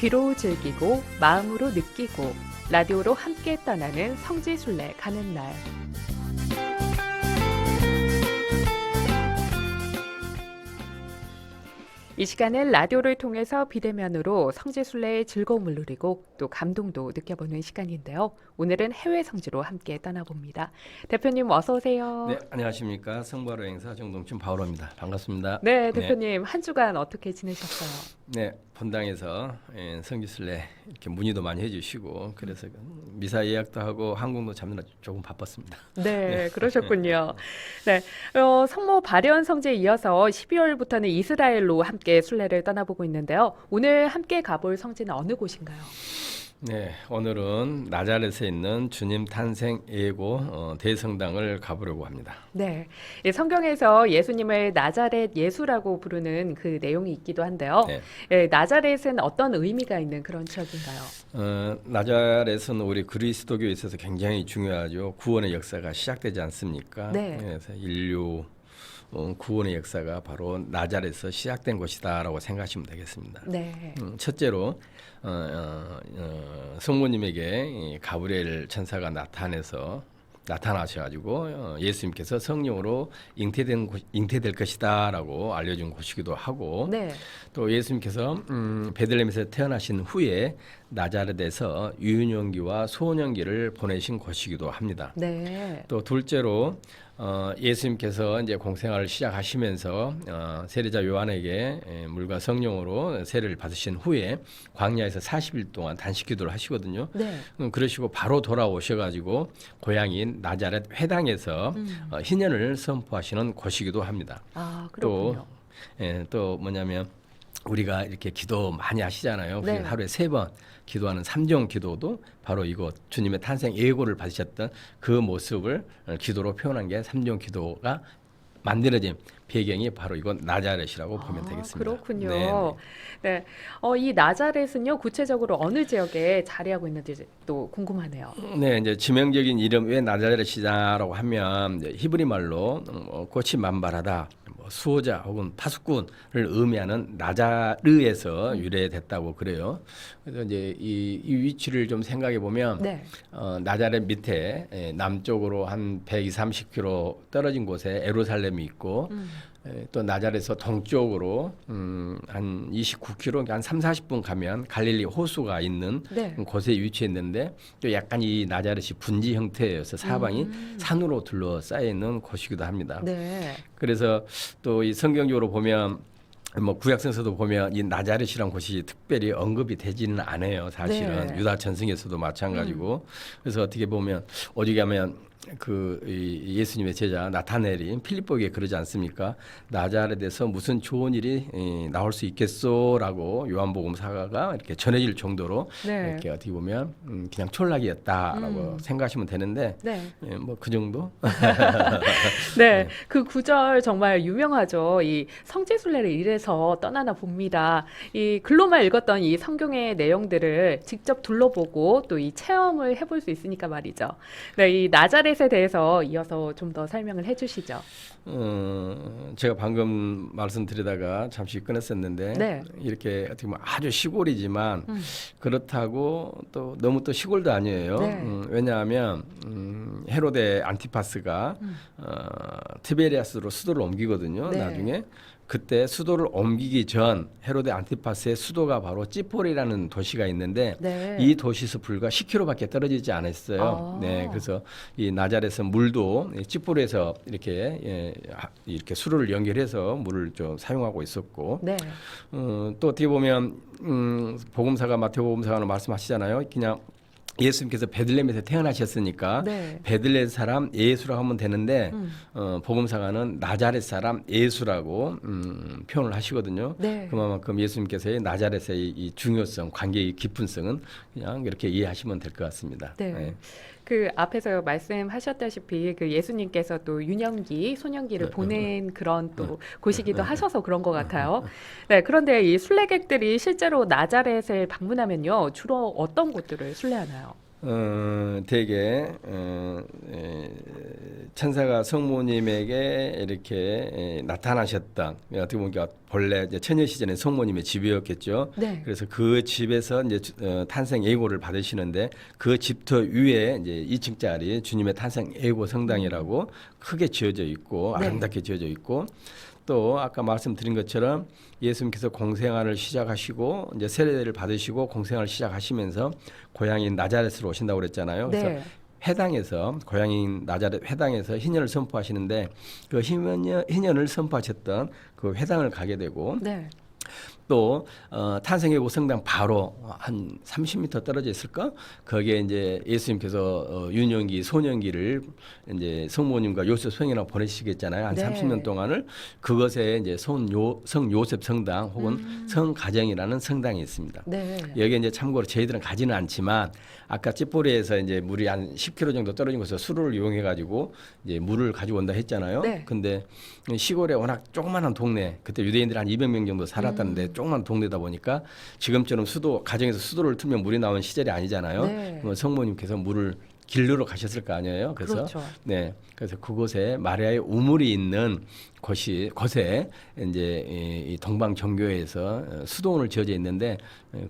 귀로 즐기고 마음으로 느끼고 라디오로 함께 떠나는 성지순례 가는 날. 이 시간은 라디오를 통해서 비대면으로 성지순례의 즐거움을 누리고 또 감동도 느껴보는 시간인데요. 오늘은 해외 성지로 함께 떠나봅니다. 대표님 어서 오세요. 네, 안녕하십니까. 성바로 행사 정동춘 바오로입니다. 반갑습니다. 네, 대표님 한 주간 어떻게 지내셨어요? 네, 본당에서 성지순례 이렇게 문의도 많이 해주시고 그래서 미사 예약도 하고 항공도 잡느라 조금 바빴습니다. 네, 그러셨군요. 네, 성모 발현 성지에 이어서 12월부터는 이스라엘로 함께 순례를 떠나보고 있는데요. 오늘 함께 가볼 성지는 어느 곳인가요? 네, 오늘은 나자렛에 있는 주님 탄생 예고 대성당을 가보려고 합니다. 네, 이 성경에서 예수님을 나자렛 예수라고 부르는 그 내용이 있기도 한데요. 네. 예, 나자렛은 어떤 의미가 있는 그런 지역인가요? 나자렛은 우리 그리스도교에 있어서 굉장히 중요하죠. 구원의 역사가 시작되지 않습니까? 네. 그래서 인류 구원의 역사가 바로 나자렛에서 시작된 곳이다라고 생각하시면 되겠습니다. 네. 첫째로 성모님에게 이 가브리엘 천사가 나타나셔가지고 예수님께서 성령으로 잉태될 것이다라고 알려준 곳이기도 하고 네. 또 예수님께서 베들레헴에서 태어나신 후에 나자렛에서 유년기와 소년기를 보내신 곳이기도 합니다. 네. 또 둘째로 예수님께서 이제 공생활을 시작하시면서 세례자 요한에게 물과 성령으로 세례를 받으신 후에 광야에서 40일 동안 단식 기도를 하시거든요. 네. 그러시고 바로 돌아오셔가지고 고향인 나자렛 회당에서 희년을 선포하시는 곳이기도 합니다. 아, 그렇군요. 또 뭐냐면 우리가 이렇게 기도 많이 하시잖아요. 네. 하루에 3번 기도하는 삼종 기도도 바로 이곳 주님의 탄생 예고를 받으셨던 그 모습을 기도로 표현한 게 삼종 기도가 만들어진 배경이 바로 이곳 나자렛이라고 보면 되겠습니다. 그렇군요. 네. 네. 이 나자렛은요, 구체적으로 어느 지역에 자리하고 있는지 또 궁금하네요. 네, 이제 지명적인 이름 왜 나자렛이다라고 하면 이제 히브리 말로 꽃이 만발하다, 수호자 혹은 파수꾼을 의미하는 나자르에서 유래됐다고 그래요. 그래서 이제 이 위치를 좀 생각해 보면 네. 나자렛 밑에 남쪽으로 한 120-30km 떨어진 곳에 예루살렘이 있고 또 나자렛에서 동쪽으로 한 29km, 한 3-40분 가면 갈릴리 호수가 있는 네. 곳에 위치해 있는데 또 약간 이 나자렛이 분지 형태여서 사방이 산으로 둘러싸여 있는 곳이기도 합니다. 네. 그래서 또 이 성경적으로 보면 뭐 구약성서도 보면 이 나자렛이란 곳이 특별히 언급이 되지는 않아요. 사실은 네. 유다 전승에서도 마찬가지고 그래서 어떻게 보면 오직 하면 이 예수님의 제자 나타넬이 필립보에게 그러지 않습니까? 나자렛에서 무슨 좋은 일이 나올 수 있겠소라고 요한복음사가 이렇게 전해질 정도로 네. 이렇게 어떻게 보면 그냥 촌락이었다라고 생각하시면 되는데 네. 뭐 그 정도? 네, 그 구절 정말 유명하죠. 이 성지순례를 이래서 떠나나 봅니다. 이 글로만 읽었던 이 성경의 내용들을 직접 둘러보고 또 이 체험을 해볼 수 있으니까 말이죠. 네, 이 나자렛에 대해서 이어서 좀 더 설명을 해주시죠. 제가 방금 말씀드리다가 잠시 끊었었는데 네. 이렇게 어떻게 보면 아주 시골이지만 그렇다고 또 너무 또 시골도 아니에요. 네. 왜냐하면 헤로데 안티파스가 티베리아스로 수도를 옮기거든요. 네. 나중에 그때 수도를 옮기기 전 헤로데 안티파스의 수도가 바로 찌폴이라는 도시가 있는데 네. 이 도시에서 불과 10km밖에 떨어지지 않았어요. 아. 네, 그래서 이 나자렛은 물도 찌폴에서 이렇게 수로를 연결해서 물을 좀 사용하고 있었고, 네. 또 어떻게 보면 복음사가 마태복음사가 말씀하시잖아요. 그냥 예수님께서 베들레헴에서 태어나셨으니까 네. 베들레헴 사람 예수라고 하면 되는데 복음사가는 나자렛 사람 예수라고 표현을 하시거든요. 네. 그만큼 예수님께서의 나자렛의 이 중요성, 관계의 깊은성은 그냥 이렇게 이해하시면 될 것 같습니다. 네. 네. 그 앞에서 말씀하셨다시피 그 예수님께서 또 유년기, 소년기를 보낸 그런 또 곳이기도 하셔서 그런 것 같아요. 네, 그런데 이 순례객들이 실제로 나자렛을 방문하면요, 주로 어떤 곳들을 순례하나요? 대개 천사가 성모님에게 이렇게 나타나셨던 어떻게 보면 본래 이제 처녀 시절에 성모님의 집이었겠죠. 네. 그래서 그 집에서 이제 탄생 예고를 받으시는데 그 집터 위에 이제 2층짜리 주님의 탄생 예고 성당이라고 크게 지어져 있고 네. 아름답게 지어져 있고 또 아까 말씀드린 것처럼 예수님께서 공생활을 시작하시고 이제 세례를 받으시고 공생활을 시작하시면서 고향인 나자렛으로 오신다고 그랬잖아요. 그래서 네. 회당에서 고향인 나자렛 회당에서 희년을 선포하시는데 그 희년을 선포하셨던 그 회당을 가게 되고 네. 또 탄생예고 성당 바로 한 30m 떨어져 있을까? 거기에 이제 예수님께서 유년기, 소년기를 이제 성모님과 요셉 성이랑 보내시겠잖아요. 한 네. 30년 동안을 그것에 이제 성 요셉 성당 혹은 성가정이라는 성당이 있습니다. 네. 여기 이제 참고로 저희들은 가지는 않지만 아까 찌뿌리에서 이제 물이 한 10km 정도 떨어진 곳에서 수로를 이용해 가지고 이제 물을 가지고 온다 했잖아요. 네. 근데 시골에 워낙 조그마한 동네 그때 유대인들이 한 200명 정도 살았다는데 조그만 동네다 보니까 지금처럼 수도 가정에서 수도를 틀면 물이 나오는 시절이 아니잖아요. 네. 그러면 성모님께서 물을 길르러 가셨을 거 아니에요. 그래서 그렇죠. 네, 그래서 그곳에 마리아의 우물이 있는 곳에 이제 이 동방정교회에서 수도원을 지어져 있는데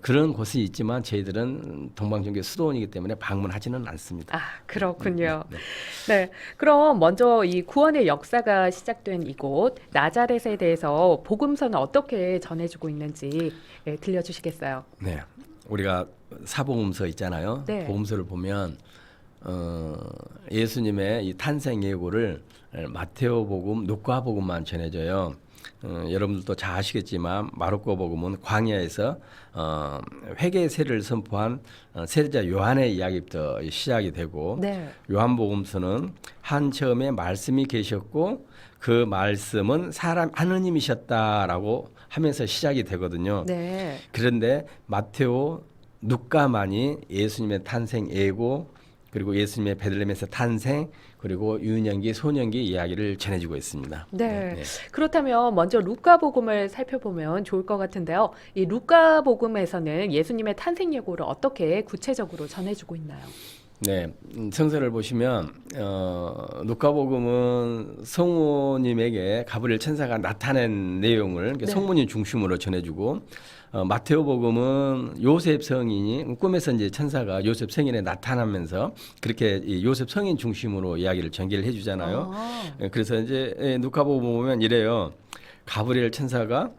그런 곳이 있지만 저희들은 동방정교회 수도원이기 때문에 방문하지는 않습니다. 아, 그렇군요. 네. 네. 그럼 먼저 이 구원의 역사가 시작된 이곳 나자렛에 대해서 복음서는 어떻게 전해주고 있는지 들려주시겠어요? 네, 우리가 사복음서 있잖아요. 네. 복음서를 보면 예수님의 이 탄생 예고를 마테오복음, 누가복음만 전해져요. 여러분들도 잘 아시겠지만 마르코복음은 광야에서 회개 세례를 선포한 세례자 요한의 이야기부터 시작이 되고 네. 요한복음서는 한 처음에 말씀이 계셨고 그 말씀은 하느님이셨다라고 하면서 시작이 되거든요. 네. 그런데 마테오, 누가만이 예수님의 탄생 예고 그리고 예수님의 베들레헴에서 탄생 그리고 유년기, 소년기 이야기를 전해주고 있습니다. 네. 그렇다면 먼저 루카복음을 살펴보면 좋을 것 같은데요. 이 루카복음에서는 예수님의 탄생 예고를 어떻게 구체적으로 전해주고 있나요? 네, 성서를 보시면 누가복음은 성모님에게 가브리엘 천사가 나타낸 내용을 네. 성모님 중심으로 전해주고 마테오복음은 요셉 성인이 꿈에서 이제 천사가 요셉 성인에 나타나면서 그렇게 이 요셉 성인 중심으로 이야기를 전개를 해주잖아요. 아, 그래서 이제 누가복음 보면 이래요. 가브리엘 천사가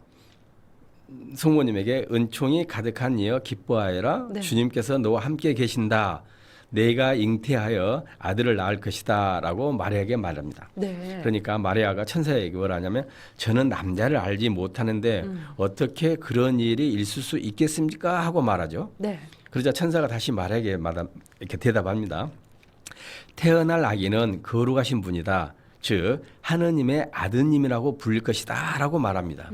성모님에게 은총이 가득한 이여 기뻐하여라. 네. 주님께서 너와 함께 계신다. 내가 잉태하여 아들을 낳을 것이다 라고 마리아에게 말합니다. 네. 그러니까 마리아가 천사에게 뭘 하냐면 저는 남자를 알지 못하는데 어떻게 그런 일이 있을 수 있겠습니까? 하고 말하죠. 네. 그러자 천사가 다시 마리아에게 이렇게 대답합니다. 태어날 아기는 거룩하신 분이다. 즉 하느님의 아드님이라고 불릴 것이다 라고 말합니다.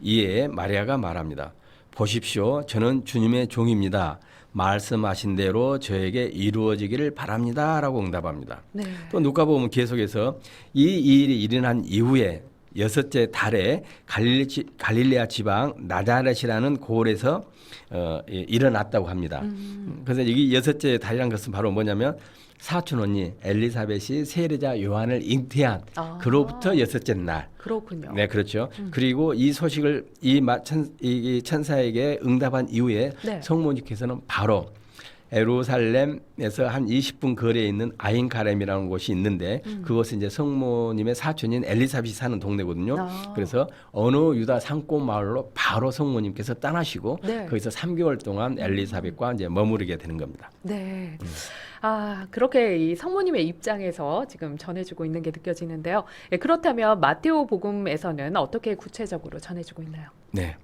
이에 마리아가 말합니다. 보십시오. 저는 주님의 종입니다. 말씀하신 대로 저에게 이루어지기를 바랍니다 라고 응답합니다. 네. 또 누가복음은 계속해서 이 일이 일어난 이후에 여섯째 달에 갈릴레아 지방 나자렛이라는 고을에서 일어났다고 합니다. 그래서 이 여섯째 달이라는 것은 바로 뭐냐면 사촌 언니 엘리사벳이 세례자 요한을 잉태한 그로부터 여섯째 날. 그렇군요. 네, 그렇죠. 그리고 이 소식을 이 천사에게 응답한 이후에 네. 성모님께서는 바로 예루살렘에서 한 20분 거리에 있는 아인가렘이라는 곳이 있는데 그것은 이제 성모님의 사촌인 엘리사벳이 사는 동네거든요. 아. 그래서 어느 유다 산골 마을로 바로 성모님께서 떠나시고 네. 거기서 3개월 동안 엘리사벳과 이제 머무르게 되는 겁니다. 네. 아, 그렇게 이 성모님의 입장에서 지금 전해주고 있는 게 느껴지는데요. 예, 그렇다면 마테오 복음에서는 어떻게 구체적으로 전해주고 있나요? 네.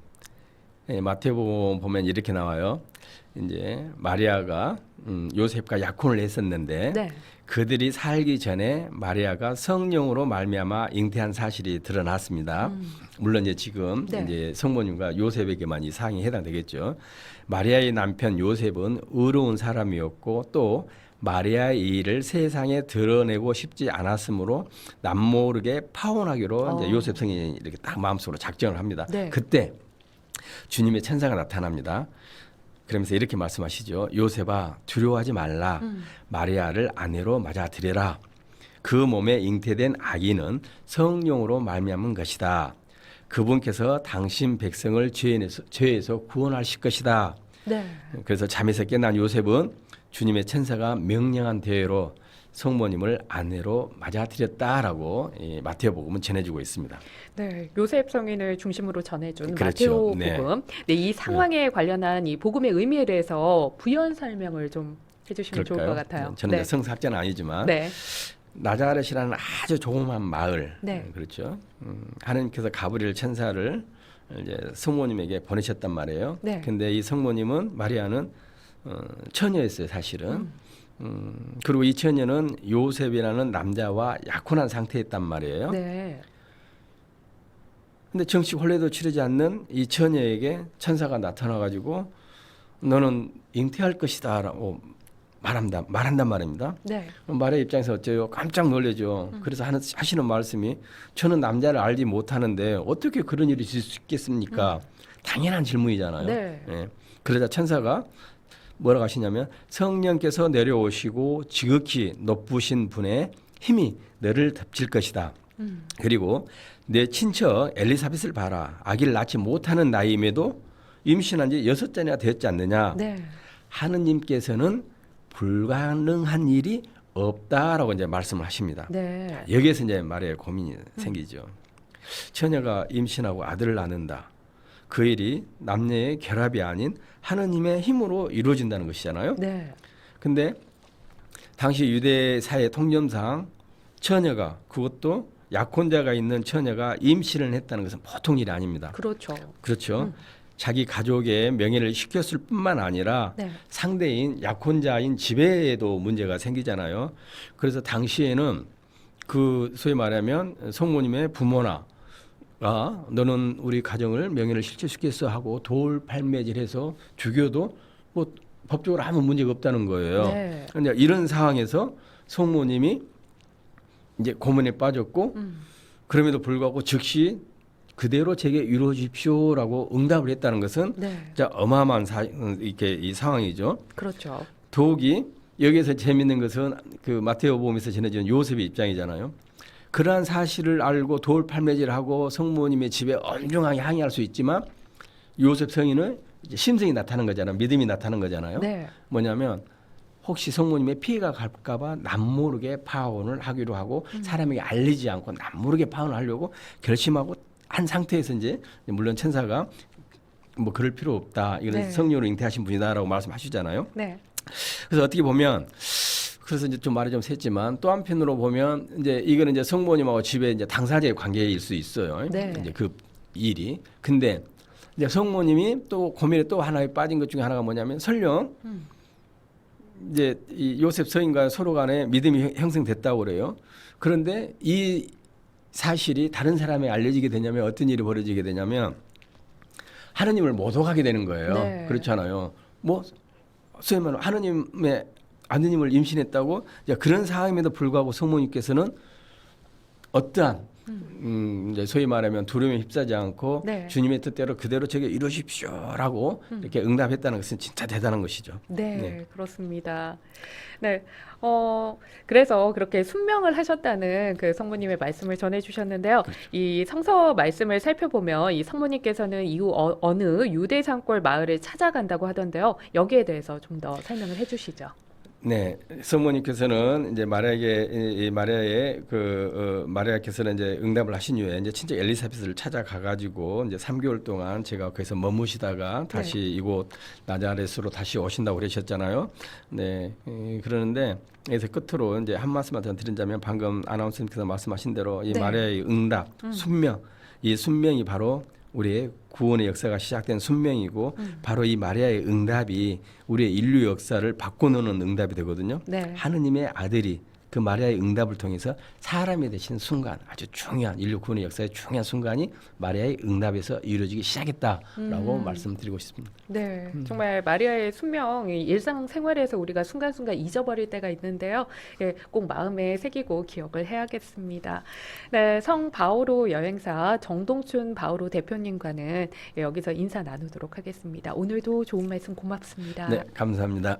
네, 마태복음 보면 이렇게 나와요. 이제 마리아가 요셉과 약혼을 했었는데 네. 그들이 살기 전에 마리아가 성령으로 말미암아 잉태한 사실이 드러났습니다. 물론 이제 지금 네. 이제 성모님과 요셉에게만 이 사항이 해당되겠죠. 마리아의 남편 요셉은 의로운 사람이었고 또 마리아의 일을 세상에 드러내고 싶지 않았으므로 남모르게 파혼하기로 이제 요셉 성인이 이렇게 딱 마음속으로 작정을 합니다. 네. 그때 주님의 천사가 나타납니다. 그러면서 이렇게 말씀하시죠. 요셉아 두려워하지 말라. 마리아를 아내로 맞아들여라. 그 몸에 잉태된 아기는 성령으로 말미암은 것이다. 그분께서 당신 백성을 죄에서 구원하실 것이다. 네. 그래서 잠에서 깨난 요셉은 주님의 천사가 명령한 대로 성모님을 아내로 맞아들였다라고 이 마태복음은 전해주고 있습니다. 네, 요셉 성인을 중심으로 전해준 그렇죠. 마테오복음. 네, 이 상황에 관련한 이 복음의 의미에 대해서 부연 설명을 좀 해주시면 좋을 것 같아요. 저는 이제 성사학자는 아니지만 네. 나자렛이라는 아주 조그만 마을, 네. 그렇죠. 하나님께서 가브리엘 천사를 이제 성모님에게 보내셨단 말이에요. 네. 근데 이 성모님은 마리아는 처녀였어요, 사실은. 그리고 이 처녀는 요셉이라는 남자와 약혼한 상태였단 말이에요. 네. 근데 정식 혼례도 치르지 않는 이 처녀에게 천사가 나타나가지고 너는 잉태할 것이다라고 말한단 말입니다. 네. 마리아 입장에서 어째요? 깜짝 놀라죠. 그래서 하시는 말씀이 저는 남자를 알지 못하는데 어떻게 그런 일이 있을 수 있겠습니까? 당연한 질문이잖아요. 네. 예. 그러자 천사가 뭐라고 하시냐면 성령께서 내려오시고 지극히 높으신 분의 힘이 너를 덮칠 것이다. 그리고 내 친척 엘리사벳을 봐라. 아기를 낳지 못하는 나이임에도 임신한 지 6잔이나 되었지 않느냐. 네. 하느님께서는 불가능한 일이 없다라고 이제 말씀을 하십니다. 네. 여기에서 이제 말에 고민이 생기죠. 처녀가 임신하고 아들을 낳는다. 그 일이 남녀의 결합이 아닌 하느님의 힘으로 이루어진다는 것이잖아요. 네. 근데 당시 유대 사회 통념상 처녀가 그것도 약혼자가 있는 처녀가 임신을 했다는 것은 보통 일이 아닙니다. 그렇죠. 그렇죠. 자기 가족의 명예를 시켰을 뿐만 아니라 네. 상대인 약혼자인 지배에도 문제가 생기잖아요. 그래서 당시에는 그 소위 말하면 성모님의 부모나 너는 우리 가정을 명예를 실추시켰어 하고 돌팔매질해서 죽여도 뭐 법적으로 아무 문제가 없다는 거예요. 네. 그런데 이런 상황에서 성모님이 이제 고문에 빠졌고 그럼에도 불구하고 즉시 그대로 제게 이루어집시오라고 응답을 했다는 것은 네. 진짜 어마어마한 이렇게 이 상황이죠. 그렇죠. 더욱이 여기에서 재밌는 것은 그 마테오복음에서 전해지는 요셉의 입장이잖아요. 그러한 사실을 알고 돌팔매질하고 성모님의 집에 엄중하게 항의할 수 있지만 요셉 성인은 이제 심성이 나타나는 거잖아요. 믿음이 나타나는 거잖아요. 네. 뭐냐면 혹시 성모님의 피해가 갈까봐 남모르게 파혼을 하기로 하고 사람에게 알리지 않고 남모르게 파혼을 하려고 결심하고 한 상태에서 이제 물론 천사가 뭐 그럴 필요 없다. 이건 네. 성령으로 잉태하신 분이다라고 말씀하시잖아요. 네. 그래서 어떻게 보면 그래서 이제 좀 말이 좀 샜지만 또 한편으로 보면 이제 이거는 이제 성모님하고 집에 이제 당사자의 관계일 수 있어요. 네. 이제 그 일이. 근데 이제 성모님이 또 고민에 또 하나에 빠진 것 중에 하나가 뭐냐면 설령 이제 이 요셉 서인과 서로 간에 믿음이 형성됐다고 그래요. 그런데 이 사실이 다른 사람에 알려지게 되냐면 어떤 일이 벌어지게 되냐면 하느님을 모독하게 되는 거예요. 네. 그렇잖아요. 뭐 소위 말하면 하느님의 아드님을 임신했다고 그런 상황임에도 불구하고 성모님께서는 어떠한 이제 소위 말하면 두려움에 휩싸지 않고 네. 주님의 뜻대로 그대로 저게 이루십시오라고 이렇게 응답했다는 것은 진짜 대단한 것이죠. 네, 네. 그렇습니다. 네, 그래서 그렇게 순명을 하셨다는 그 성모님의 말씀을 전해주셨는데요. 이 성서 말씀을 살펴보면 이 성모님께서는 이후 어느 유대 산골 마을을 찾아간다고 하던데요. 여기에 대해서 좀 더 설명을 해주시죠. 네, 성모님께서는 이제 마리아의 마리아께서는 이제 응답을 하신 이후에 이제 친척 엘리사벳을 찾아가 가지고 이제 3개월 동안 제가 거기서 머무시다가 다시 이곳 나자렛으로 다시 오신다고 그러셨잖아요. 네, 그러는데 여기서 끝으로 이제 한 말씀만 더 드린다면 방금 아나운서님께서 말씀하신 대로 이 네. 마리아의 응답, 순명, 이 순명이 바로 우리의 구원의 역사가 시작된 순명이고 바로 이 마리아의 응답이 우리의 인류 역사를 바꿔놓는 응답이 되거든요. 네. 하느님의 아들이 그 마리아의 응답을 통해서 사람이 되신 순간, 아주 중요한 인류 구원의 역사의 중요한 순간이 마리아의 응답에서 이루어지기 시작했다라고 말씀드리고 싶습니다. 네, 정말 마리아의 순명, 이 일상생활에서 우리가 순간순간 잊어버릴 때가 있는데요. 예, 꼭 마음에 새기고 기억을 해야겠습니다. 네, 성 바오로 여행사 정동춘 바오로 대표님과는 예, 여기서 인사 나누도록 하겠습니다. 오늘도 좋은 말씀 고맙습니다. 네, 감사합니다.